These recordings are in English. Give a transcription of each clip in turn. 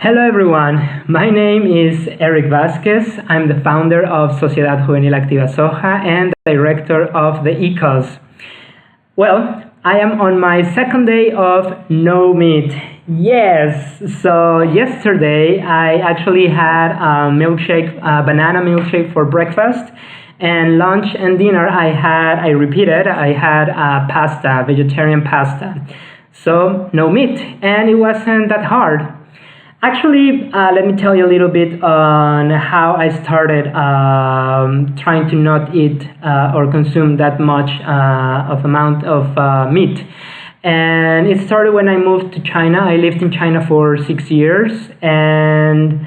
Hello everyone, my name is Erick Vázquez. I'm the founder of Sociedad, Juvenil, Activa, SOJA and director of the ECOS. Well, I am on my second day of no meat. Yes, so yesterday I actually had a banana milkshake for breakfast, and lunch and dinner I had pasta, vegetarian pasta. So no meat, and it wasn't that hard. Actually, let me tell you a little bit on how I started trying to not eat or consume that much amount of meat. And it started when I moved to China. I lived in China for 6 years, and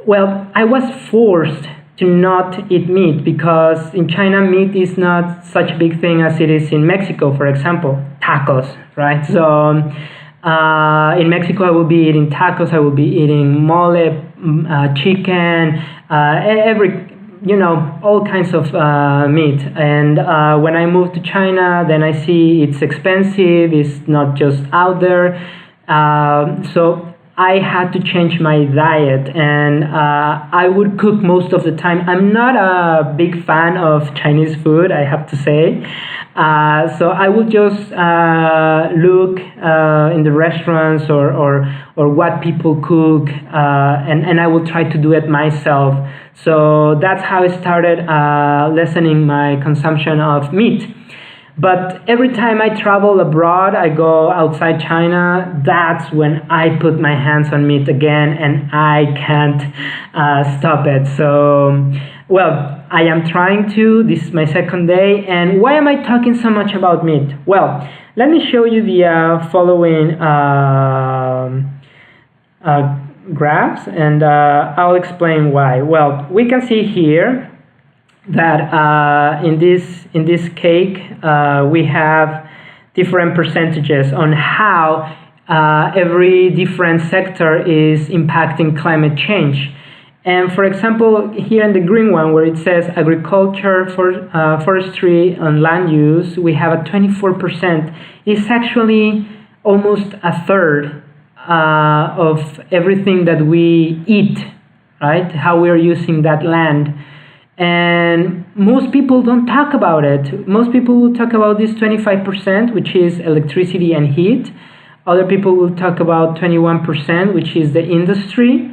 well, I was forced to not eat meat because in China meat is not such a big thing as it is in Mexico, for example, tacos, right? So in Mexico I will be eating tacos, I will be eating mole, chicken, all kinds of meat. And when I moved to China, then I see it's expensive, it's not just out there. So I had to change my diet, and I would cook most of the time. I'm not a big fan of Chinese food, I have to say. So I would just look in the restaurants or what people cook, and I will try to do it myself. So that's how I started lessening my consumption of meat. But every time I travel abroad, I go outside China, that's when I put my hands on meat again, and I can't stop it. So, well, I am trying to. This is my second day. And why am I talking so much about meat? Well, let me show you the following graphs, and I'll explain why. Well, we can see here that in this cake we have different percentages on how every different sector is impacting climate change. And for example, here in the green one where it says agriculture, forestry and land use, we have a 24%. It's actually almost a third of everything that we eat, right? How we're using that land. And most people don't talk about it. Most people will talk about this 25%, which is electricity and heat. Other people will talk about 21%, which is the industry.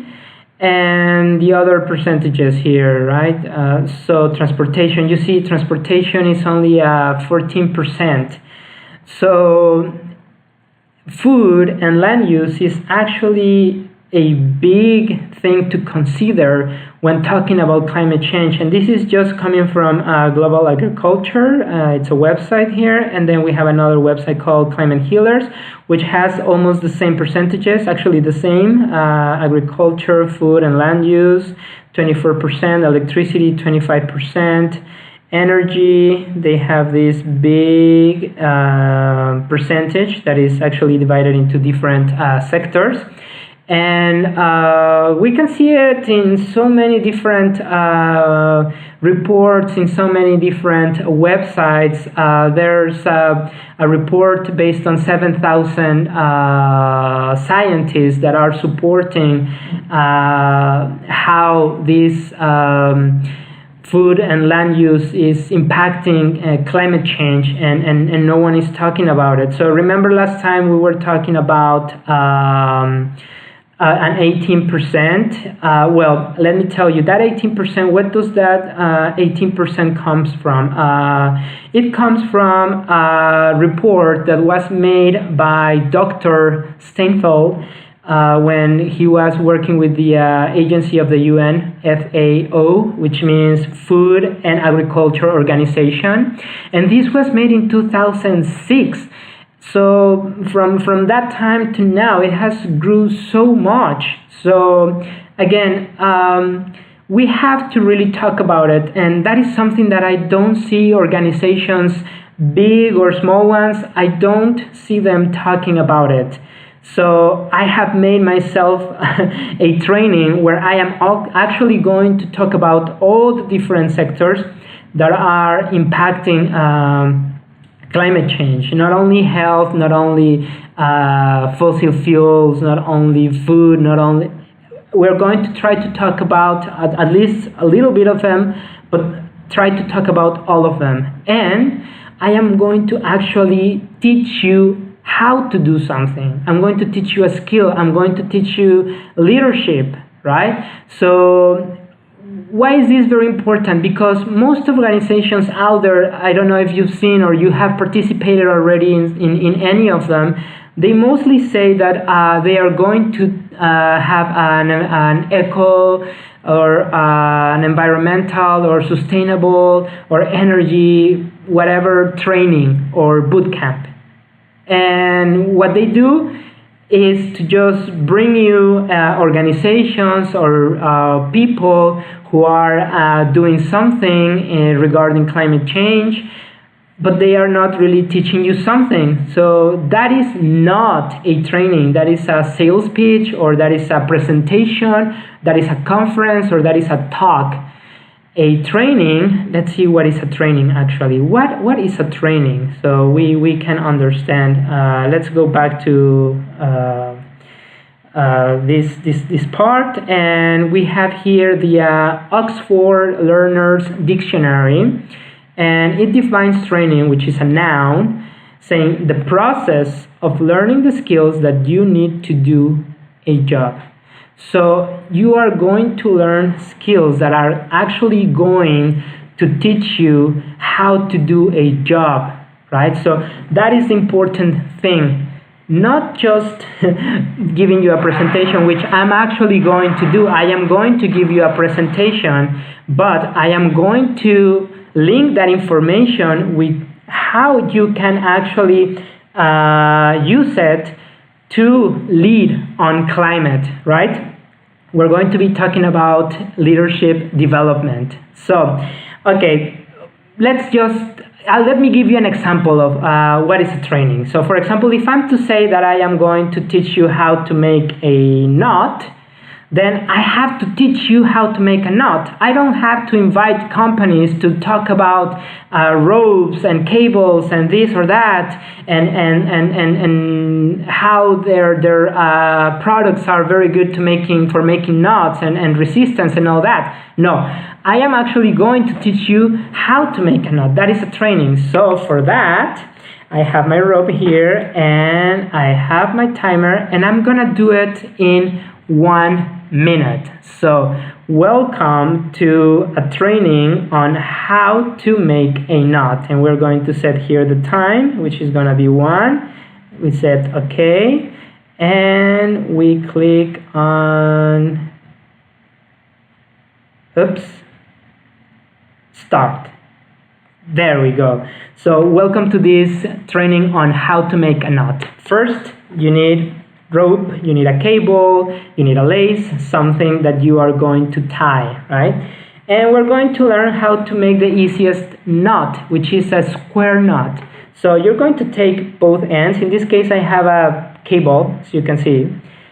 And the other percentages here, right? So transportation, you see transportation is only 14%. So food and land use is actually a big thing to consider when talking about climate change. And this is just coming from Global Agriculture. It's a website here, and then we have another website called Climate Healers, which has almost the same percentages, actually the same. Agriculture, food and land use, 24%, electricity, 25%, energy, they have this big percentage that is actually divided into different sectors. And we can see it in so many different reports, in so many different websites. There's a report based on 7,000 scientists that are supporting how this food and land use is impacting climate change, and no one is talking about it. So remember last time we were talking about an 18%. Well, let me tell you, that 18%, what does that 18% comes from? It comes from a report that was made by Dr. Steinfeld when he was working with the agency of the UN, FAO, which means Food and Agriculture Organization. And this was made in 2006. So from that time to now, it has grew so much. So again, we have to really talk about it. And that is something that I don't see organizations, big or small ones, I don't see them talking about it. So I have made myself a training where I am actually going to talk about all the different sectors that are impacting climate change, not only health, not only fossil fuels, not only food, not only. We're going to try to talk about at least a little bit of them, but try to talk about all of them. And I am going to actually teach you how to do something. I'm going to teach you a skill. I'm going to teach you leadership, right? So why is this very important? Because most organizations out there, I don't know if you've seen or you have participated already in any of them, they mostly say that they are going to have an eco or an environmental or sustainable or energy, whatever training or boot camp. And what they do is to just bring you organizations or people who are doing something regarding climate change, but they are not really teaching you something. So that is not a training. That is a sales pitch, or that is a presentation, that is a conference, or that is a talk. A training, let's see what is a training actually. What is a training? So we can understand. Let's go back to this part, and we have here the Oxford Learner's Dictionary, and it defines training, which is a noun, saying the process of learning the skills that you need to do a job. So you are going to learn skills that are actually going to teach you how to do a job, right? So that is the important thing. Not just giving you a presentation, which I'm actually going to do. I am going to give you a presentation, but I am going to link that information with how you can actually use it to lead on climate, right? We're going to be talking about leadership development. So, okay, let me give you an example of what is a training. So, for example, if I'm to say that I am going to teach you how to make a knot, then I have to teach you how to make a knot. I don't have to invite companies to talk about ropes and cables and this or that, and how their products are very good for making knots and resistance and all that. No, I am actually going to teach you how to make a knot. That is a training. So for that, I have my rope here and I have my timer, and I'm gonna do it in 1 minute. So welcome to a training on how to make a knot, and we're going to set here the time, which is going to be 1. We said okay, and we click on start. There we go. So welcome to this training on how to make a knot. First, you need rope, you need a cable, you need a lace, something that you are going to tie, right? And we're going to learn how to make the easiest knot, which is a square knot. So you're going to take both ends. In this case, I have a cable, so you can see.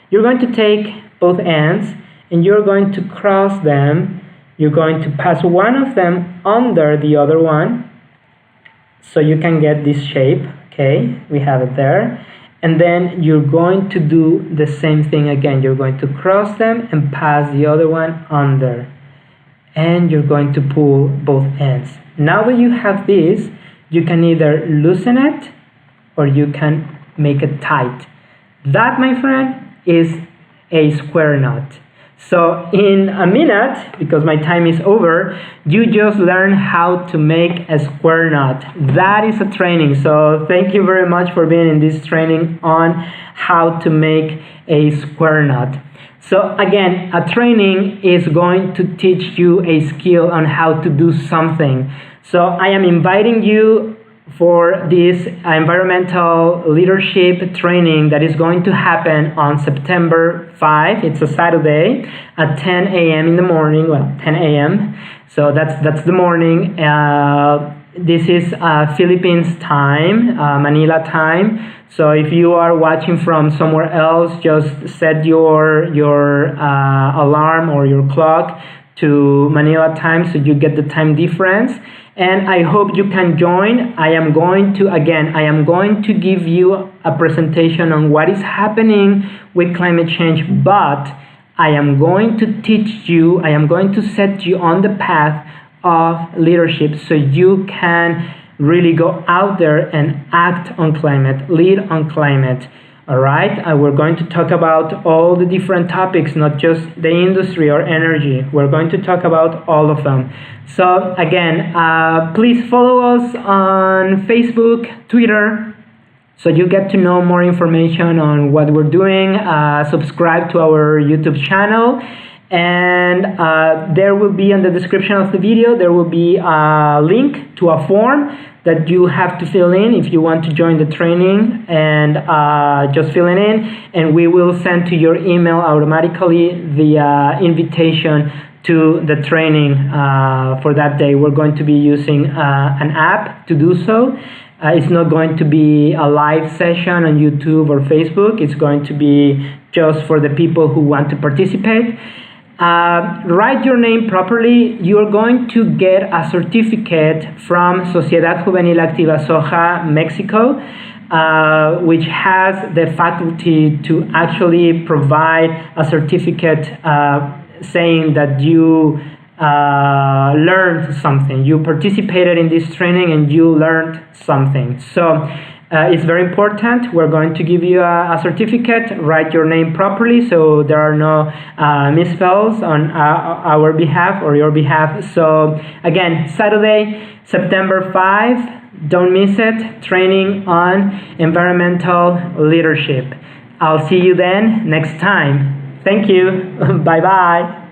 You're going to take both ends and you're going to cross them. You're going to pass one of them under the other one, so you can get this shape. Okay, we have it there. And then you're going to do the same thing again. You're going to cross them and pass the other one under. And you're going to pull both ends. Now that you have this, you can either loosen it or you can make it tight. That, my friend, is a square knot. So in a minute, because my time is over, you just learn how to make a square knot. That is a training. So thank you very much for being in this training on how to make a square knot. So again, a training is going to teach you a skill on how to do something. So I am inviting you for this environmental leadership training that is going to happen on September 5. It's a Saturday at 10 a.m. in the morning. Well, 10 a.m. So that's the morning. This is Philippines time, Manila time. So if you are watching from somewhere else, just set your alarm or your clock to Manila time, so you get the time difference. And I hope you can join. I am going to give you a presentation on what is happening with climate change, but I am going to teach you, I am going to set you on the path of leadership so you can really go out there and act on climate, lead on climate. All right, we're going to talk about all the different topics, not just the industry or energy. We're going to talk about all of them. So again, please follow us on Facebook, Twitter, so you get to know more information on what we're doing. Subscribe to our YouTube channel. And there will be in the description of the video, there will be a link to a form that you have to fill in if you want to join the training, and just fill it in, and we will send to your email automatically the invitation to the training for that day. We're going to be using an app to do so. It's not going to be a live session on YouTube or Facebook. It's going to be just for the people who want to participate. Write your name properly. You're going to get a certificate from Sociedad, Juvenil, Activa, SOJA, Mexico, which has the faculty to actually provide a certificate saying that you learned something. You participated in this training and you learned something. So it's very important. We're going to give you a certificate. Write your name properly so there are no misspells on our behalf or your behalf. So again, Saturday, September 5, don't miss it. Training on environmental leadership. I'll see you then next time. Thank you. Bye-bye.